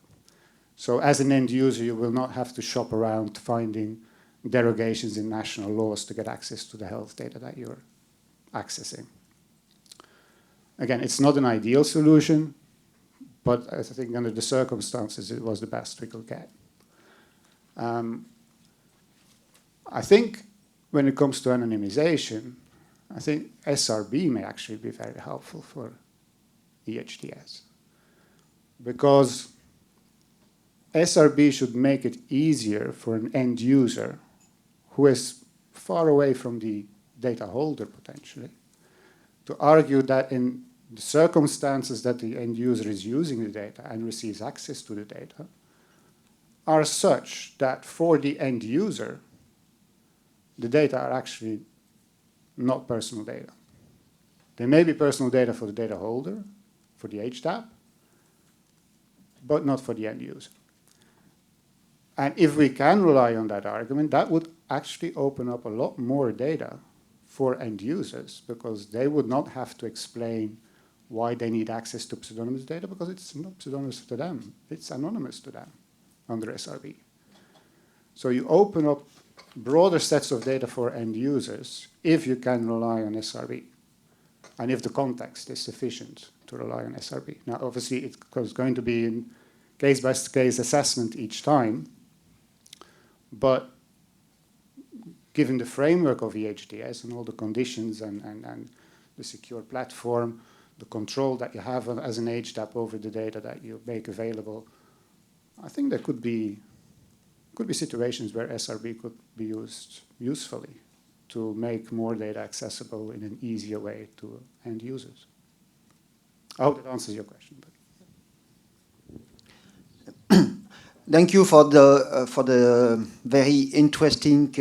Speaker 3: So as an end user, you will not have to shop around finding derogations in national laws to get access to the health data that you're accessing. Again, it's not an ideal solution, but I think under the circumstances, it was the best we could get. I think when it comes to anonymization, I think SRB may actually be very helpful for EHDS, because SRB should make it easier for an end user who is far away from the data holder potentially to argue that in the circumstances that the end user is using the data and receives access to the data are such that for the end user, the data are actually not personal data. They may be personal data for the data holder, for the EHDAP, but not for the end user. And if we can rely on that argument, that would actually open up a lot more data for end users, because they would not have to explain why they need access to pseudonymous data, because it's not pseudonymous to them. It's anonymous to them under SRB. So you open up broader sets of data for end users if you can rely on SRB, and if the context is sufficient to rely on SRB. Now, obviously, it's going to be in case-by-case assessment each time, but given the framework of EHDS and all the conditions and the secure platform, the control that you have as an EHDAP over the data that you make available, I think there could be situations where SRB could be used usefully to make more data accessible in an easier way to end users. I hope that answers your question.
Speaker 8: Thank you for the very interesting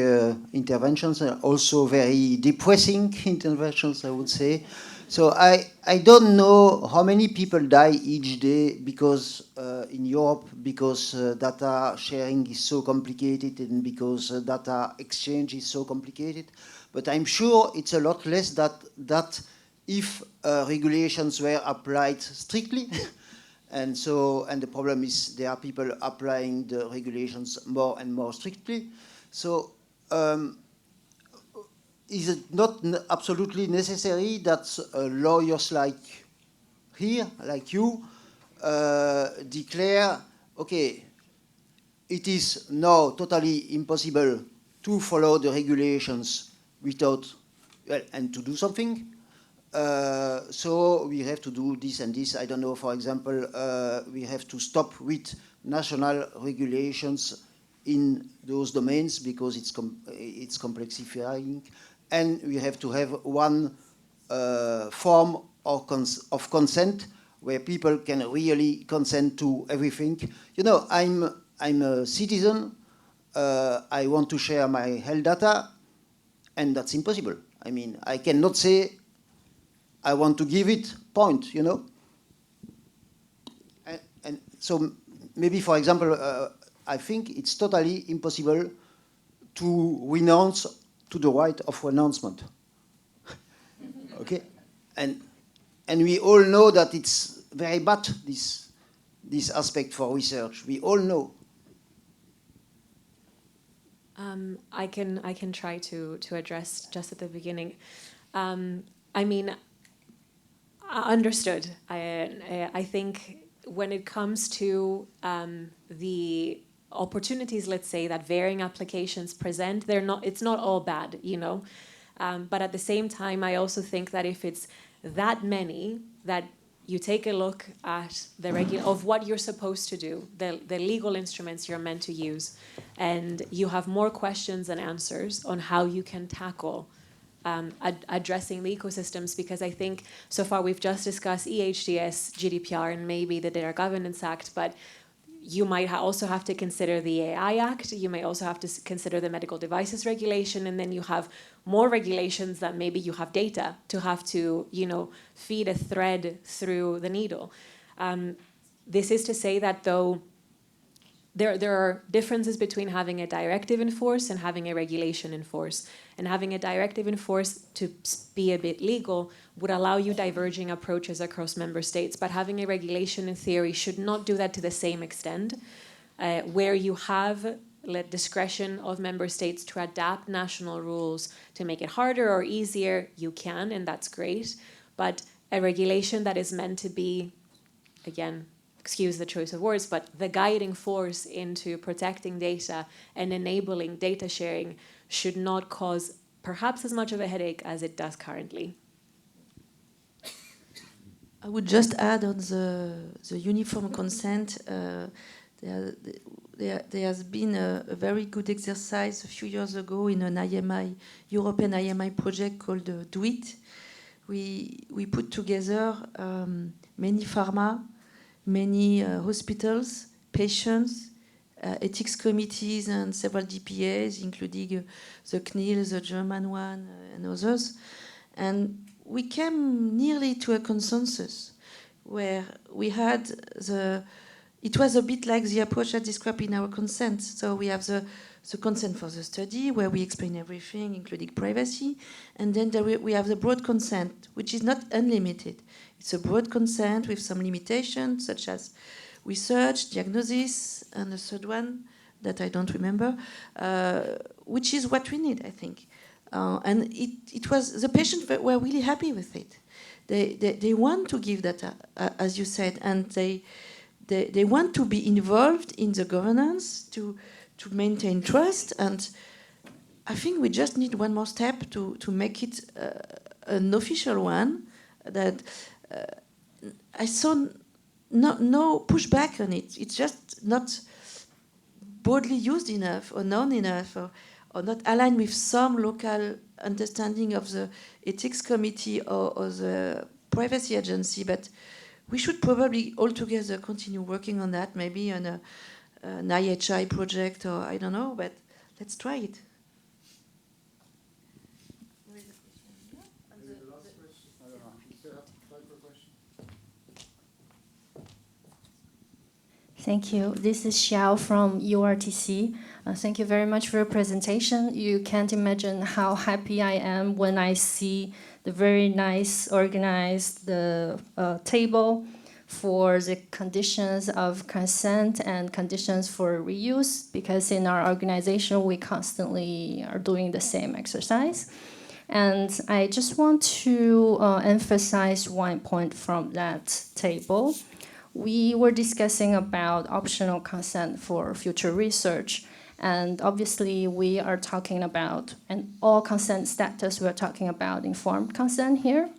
Speaker 8: interventions, and also very depressing interventions, I would say. So I don't know how many people die each day because in Europe, because data sharing is so complicated and because data exchange is so complicated. But I'm sure it's a lot less that if regulations were applied strictly And the problem is there are people applying the regulations more and more strictly. So is it not absolutely necessary that lawyers like here, like you, declare, okay, it is now totally impossible to follow the regulations without, well, and to do something. So we have to do this and this. I don't know, for example, we have to stop with national regulations in those domains because it's complexifying. And we have to have one form of consent where people can really consent to everything. You know, I'm a citizen. I want to share my health data, and that's impossible. I mean, I cannot say I want to give it, point, you know. And so maybe, for example, I think it's totally impossible to renounce to the right of renouncement. Okay? And we all know that it's very bad, this aspect for research. We all know.
Speaker 5: I can try to address just at the beginning. I mean, understood. I think when it comes to the opportunities, let's say, that varying applications present, it's not all bad, you know. But at the same time, I also think that if it's that many, that you take a look at of what you're supposed to do, the legal instruments you're meant to use, and you have more questions than answers on how you can tackle addressing the ecosystems, because I think so far we've just discussed EHDS, GDPR, and maybe the Data Governance Act, but you might also have to consider the AI Act, you may also have to consider the Medical Devices Regulation, and then you have more regulations that maybe you have data to have to, you know, feed a thread through the needle. This is to say that though there are differences between having a directive in force and having a regulation in force. And having a directive in force, to be a bit legal, would allow you diverging approaches across member states. But having a regulation, in theory, should not do that to the same extent. Where you have discretion of member states to adapt national rules to make it harder or easier, you can, and that's great. But a regulation that is meant to be, again, excuse the choice of words, but the guiding force into protecting data and enabling data sharing should not cause perhaps as much of a headache as it does currently.
Speaker 4: I would just add on the uniform consent, there has been a very good exercise a few years ago in an IMI, European IMI project called Do It. We put together many pharma, many hospitals, patients, ethics committees, and several DPAs, including the CNIL, the German one, and others. And we came nearly to a consensus where we had it was a bit like the approach I described in our consent. So we have the consent for the study, where we explain everything, including privacy. And then we have the broad consent, which is not unlimited. It's a broad consent with some limitations, such as research, diagnosis, and the third one that I don't remember, which is what we need, I think. And it was, the patients were really happy with it. They want to give data, as you said, and they want to be involved in the governance to maintain trust. And I think we just need one more step to make it an official one. That I saw no pushback on it. It's just not broadly used enough or known enough, or not aligned with some local understanding of the ethics committee or the privacy agency. But we should probably all together continue working on that, maybe on an IHI project, or I don't know, but let's try it.
Speaker 9: Thank you. This is Xiao from URTC. Thank you very much for your presentation. You can't imagine how happy I am when I see the very nice organized table for the conditions of consent and conditions for reuse, because in our organization we constantly are doing the same exercise. And I just want to emphasize one point from that table. We were discussing about optional consent for future research. And obviously we are talking about, and all consent status, we are talking about informed consent here.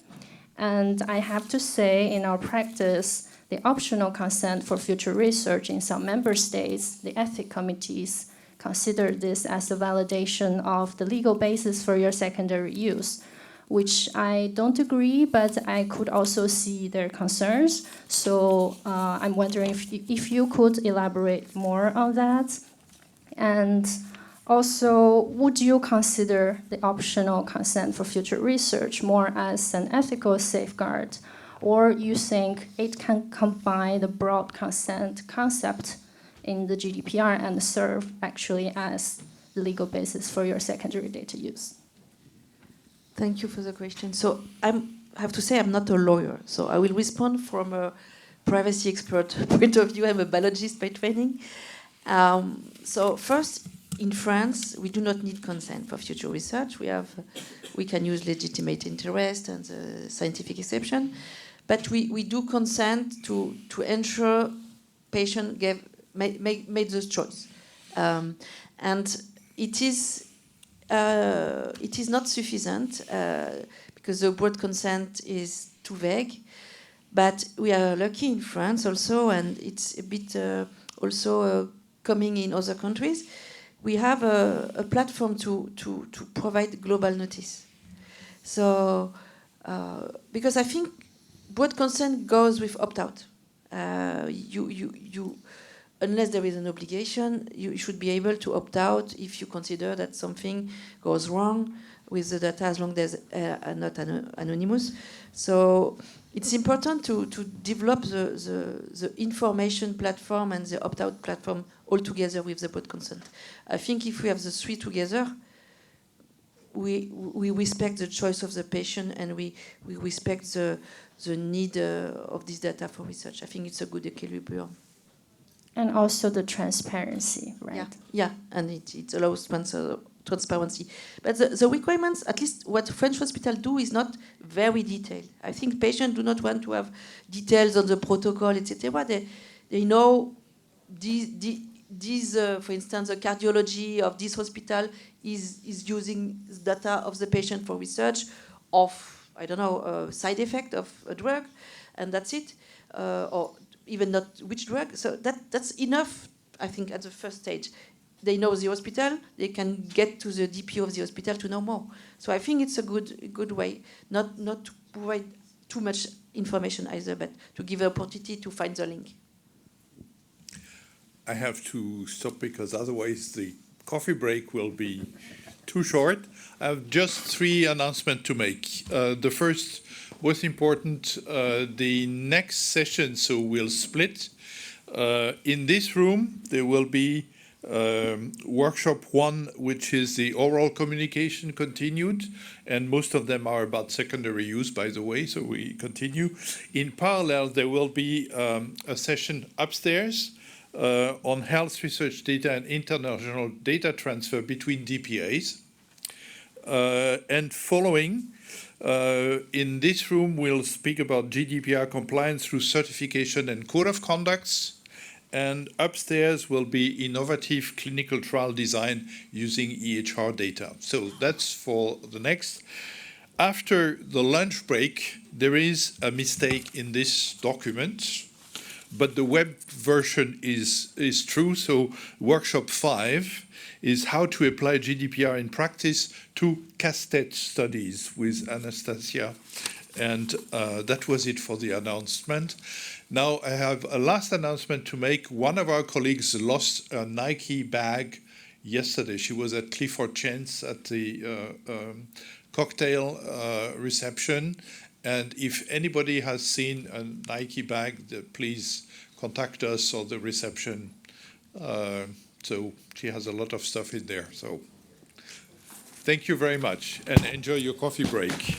Speaker 9: And I have to say, in our practice, the optional consent for future research in some member states, the ethics committees consider this as a validation of the legal basis for your secondary use, which I don't agree, but I could also see their concerns. So I'm wondering if you could elaborate more on that. And also, would you consider the optional consent for future research more as an ethical safeguard, or you think it can combine the broad consent concept in the GDPR and serve actually as the legal basis for your secondary data use?
Speaker 4: Thank you for the question. So I have to say I'm not a lawyer, so I will respond from a privacy expert point of view. I'm a biologist by training. So first, in France, we do not need consent for future research. We can use legitimate interest and the scientific exception, but we do consent to ensure patient made this choice, and it is not sufficient because the broad consent is too vague. But we are lucky in France also, and it's a bit also coming in other countries. We have a platform to provide global notice. So, because I think broad consent goes with opt-out. Unless there is an obligation, you should be able to opt out if you consider that something goes wrong with the data, as long as not anonymous. So it's important to develop the information platform and the opt-out platform all together with the broad consent. I think if we have the three together, we respect the choice of the patient, and we respect the need of this data for research. I think it's a good equilibrium.
Speaker 9: And also the transparency, right?
Speaker 4: Yeah, and it allows transparency. But the requirements, at least what French hospitals do, is not very detailed. I think patients do not want to have details on the protocol, etc. They know these, for instance, the cardiology of this hospital is using data of the patient for research of, I don't know, a side effect of a drug, and that's it. Or even not which drug. So that's enough, I think, at the first stage. They know the hospital, they can get to the DPO of the hospital to know more. So I think it's a good way, not to provide too much information either, but to give an opportunity to find the link.
Speaker 1: I have to stop because otherwise the coffee break will be too short. I have just 3 announcements to make. The first, most important, the next session, so we'll split. In this room, there will be workshop 1, which is the oral communication continued, and most of them are about secondary use, by the way, so we continue. In parallel, there will be a session upstairs on health research data and international data transfer between DPAs. And following, in this room, we'll speak about GDPR compliance through certification and code of conducts. And upstairs will be innovative clinical trial design using EHR data. So that's for the next. After the lunch break, there is a mistake in this document, but the web version is true. So workshop 5 is how to apply GDPR in practice to cassette studies with Anastasia. And that was it for the announcement. Now I have a last announcement to make. One of our colleagues lost a Nike bag yesterday. She was at Clifford Chance at the cocktail reception. And if anybody has seen a Nike bag, please contact us or the reception. So she has a lot of stuff in there. So thank you very much and enjoy your coffee break.